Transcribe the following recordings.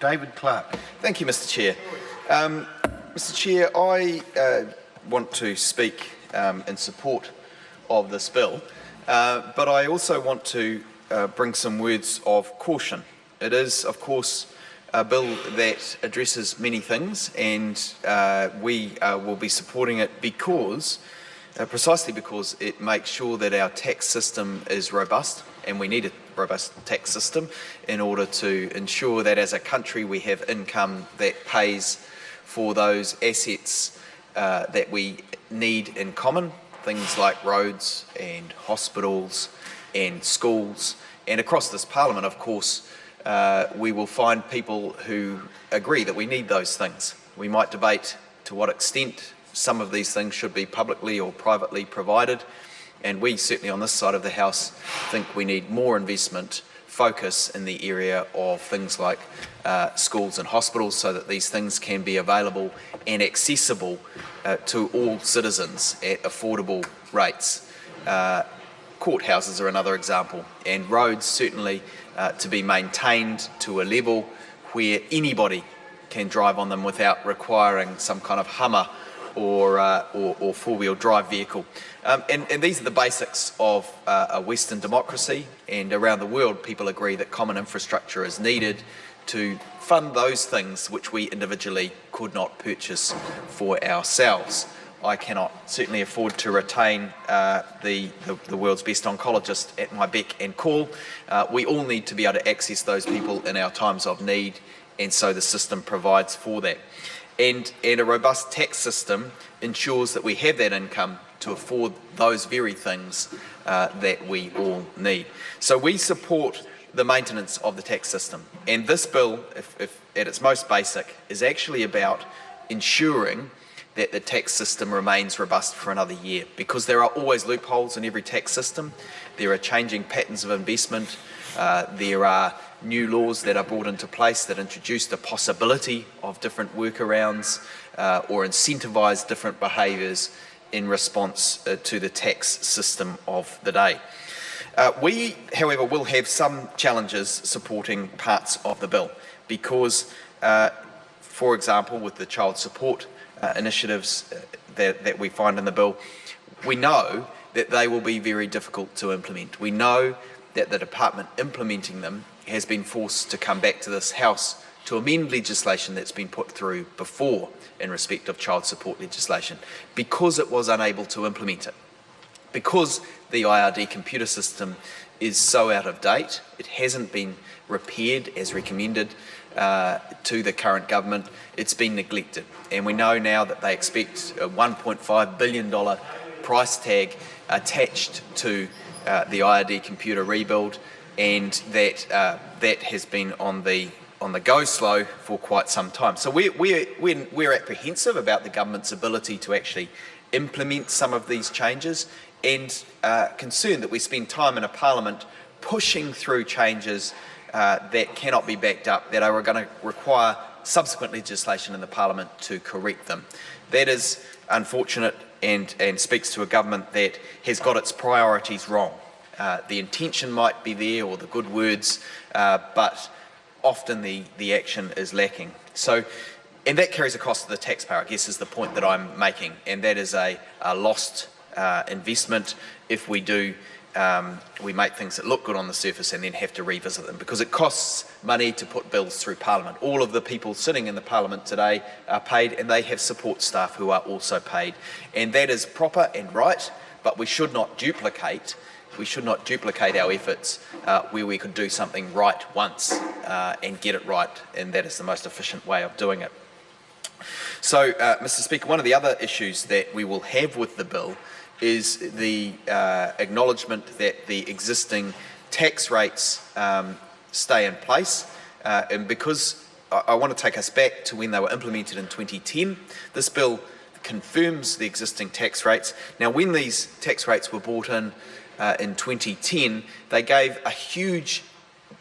David Clark. Thank you, Mr Chair. Mr Chair, I want to speak in support of this bill, but I also want to bring some words of caution. It is, of course, a bill that addresses many things, and we will be supporting it because, precisely because it makes sure that our tax system is robust, and we need a robust tax system in order to ensure that as a country we have income that pays for those assets that we need in common, things like roads and hospitals and schools. And across this Parliament, of course, we will find people who agree that we need those things. We might debate to what extent some of these things should be publicly or privately provided, and we certainly on this side of the House think we need more investment focus in the area of things like schools and hospitals, so that these things can be available and accessible to all citizens at affordable rates. Courthouses are another example, and roads certainly to be maintained to a level where anybody can drive on them without requiring some kind of Hummer or four-wheel drive vehicle. And these are the basics of a Western democracy, and around the world people agree that common infrastructure is needed to fund those things which we individually could not purchase for ourselves. I cannot certainly afford to retain the world's best oncologist at my beck and call. We all need to be able to access those people in our times of need, and so the system provides for that. And a robust tax system ensures that we have that income to afford those very things that we all need. So we support the maintenance of the tax system. And this bill, if at its most basic, is actually about ensuring that the tax system remains robust for another year, because there are always loopholes in every tax system. There are changing patterns of investment. There are new laws that are brought into place that introduce the possibility of different workarounds or incentivise different behaviours in response to the tax system of the day. We, however, will have some challenges supporting parts of the bill because, for example, with the child support initiatives that we find in the bill, we know that they will be very difficult to implement. We know that the department implementing them has been forced to come back to this House to amend legislation that's been put through before in respect of child support legislation, because it was unable to implement it. Because the IRD computer system is so out of date, it hasn't been repaired as recommended to the current government, it's been neglected. And we know now that they expect a $1.5 billion price tag attached to the IRD computer rebuild, and that that has been on the go slow for quite some time. So we're apprehensive about the government's ability to actually implement some of these changes, and concerned that we spend time in a parliament pushing through changes that cannot be backed up, that are going to require subsequent legislation in the parliament to correct them. That is unfortunate and speaks to a government that has got its priorities wrong. The intention might be there, or the good words, but often the action is lacking. So, and that carries a cost to the taxpayer, I guess, is the point that I'm making, and that is a lost investment if we do we make things that look good on the surface and then have to revisit them, because it costs money to put bills through Parliament. All of the people sitting in the Parliament today are paid, and they have support staff who are also paid, and that is proper and right, but we should not duplicate our efforts where we could do something right once and get it right, and that is the most efficient way of doing it. So, Mr Speaker, one of the other issues that we will have with the bill is the acknowledgement that the existing tax rates stay in place, and because I want to take us back to when they were implemented in 2010, this bill confirms the existing tax rates. Now, when these tax rates were brought in 2010, they gave a huge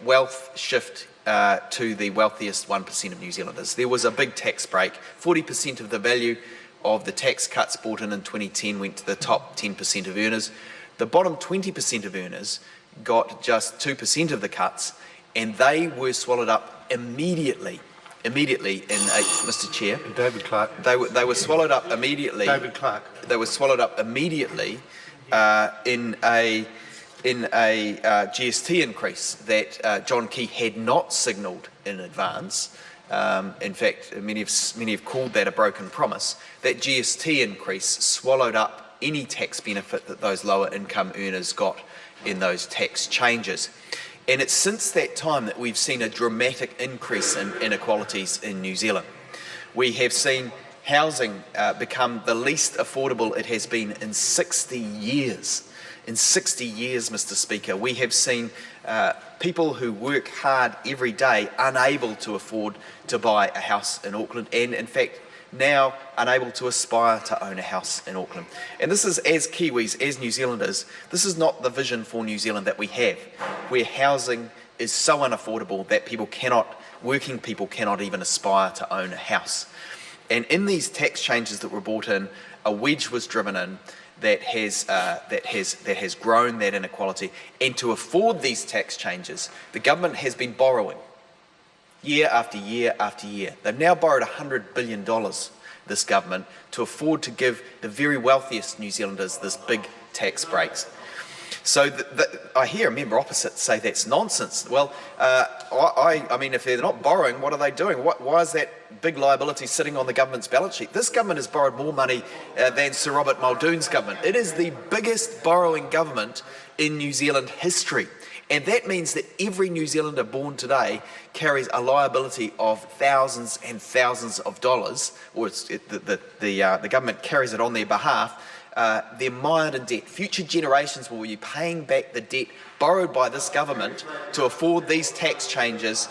wealth shift to the wealthiest 1% of New Zealanders. There was a big tax break. 40% of the value of the tax cuts brought in 2010 went to the top 10% of earners. The bottom 20% of earners got just 2% of the cuts, and they were swallowed up immediately immediately Mr. Chair. David Clark. They were swallowed up immediately. David Clark. They were swallowed up immediately in a GST increase that John Key had not signalled in advance. In fact, many have called that a broken promise. That GST increase swallowed up any tax benefit that those lower income earners got in those tax changes. And it's since that time that we've seen a dramatic increase in inequalities in New Zealand. We have seen housing become the least affordable it has been in 60 years. In 60 years, Mr. Speaker, we have seen people who work hard every day unable to afford to buy a house in Auckland, and in fact now unable to aspire to own a house in Auckland. And this is, as Kiwis, as New Zealanders, this is not the vision for New Zealand that we have, where housing is so unaffordable that working people cannot even aspire to own a house. And in these tax changes that were brought in, a wedge was driven in that has grown that inequality. And to afford these tax changes, the government has been borrowing year after year after year. They've now borrowed $100 billion, this government, to afford to give the very wealthiest New Zealanders this big tax breaks. So I hear a member opposite say that's nonsense. Well, I mean, if they're not borrowing, what are they doing? Why is that big liability sitting on the government's balance sheet? This government has borrowed more money than Sir Robert Muldoon's government. It is the biggest borrowing government in New Zealand history. And that means that every New Zealander born today carries a liability of thousands and thousands of dollars, or the government carries it on their behalf. They're mired in debt. Future generations will be paying back the debt borrowed by this government to afford these tax changes,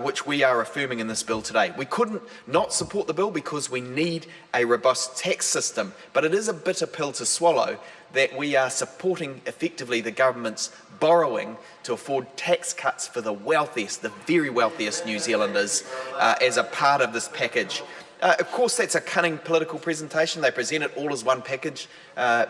which we are affirming in this bill today. We couldn't not support the bill because we need a robust tax system, but it is a bitter pill to swallow that we are supporting effectively the government's borrowing to afford tax cuts for the wealthiest, the very wealthiest New Zealanders as a part of this package. Of course, that's a cunning political presentation. They present it all as one package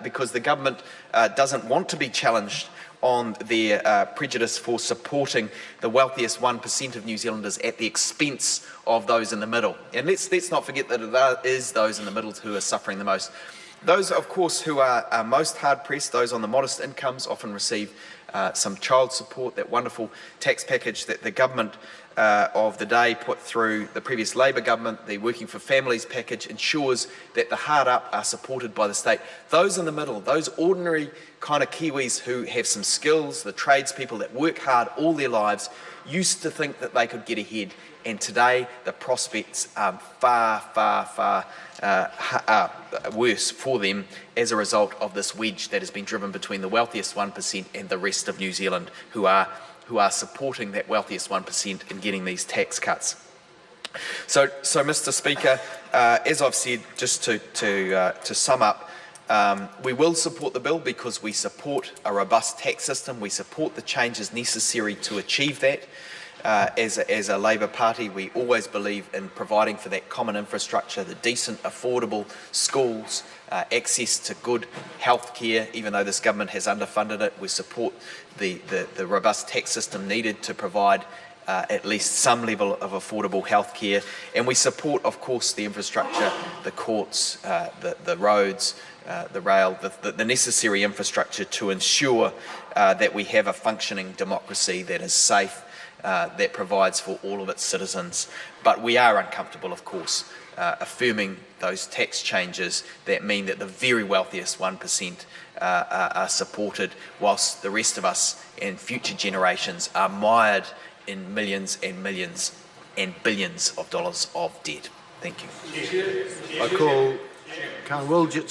because the government doesn't want to be challenged on their prejudice for supporting the wealthiest 1% of New Zealanders at the expense of those in the middle. And let's not forget that it is those in the middle who are suffering the most. Those, of course, who are most hard-pressed, those on the modest incomes, often receive some child support. That wonderful tax package that the government of the day put through the previous Labour government, the Working for Families package, ensures that the hard up are supported by the state. Those in the middle, those ordinary kind of Kiwis who have some skills, the tradespeople that work hard all their lives, used to think that they could get ahead. And today the prospects are far worse for them as a result of this wedge that has been driven between the wealthiest 1% and the rest of New Zealand who are supporting that wealthiest 1% in getting these tax cuts. So Mr. Speaker, as I've said, just to sum up, we will support the bill because we support a robust tax system. We support the changes necessary to achieve that. As a Labour Party, we always believe in providing for that common infrastructure, the decent, affordable schools, access to good health care. Even though this government has underfunded it, we support the robust tax system needed to provide at least some level of affordable health care. And we support, of course, the infrastructure, the courts, the roads, the rail, the necessary infrastructure to ensure that we have a functioning democracy that is safe, that provides for all of its citizens. But we are uncomfortable, of course, affirming those tax changes that mean that the very wealthiest 1% are supported, whilst the rest of us and future generations are mired in millions and millions and billions of dollars of debt. Thank you. I call Carl Wilgett.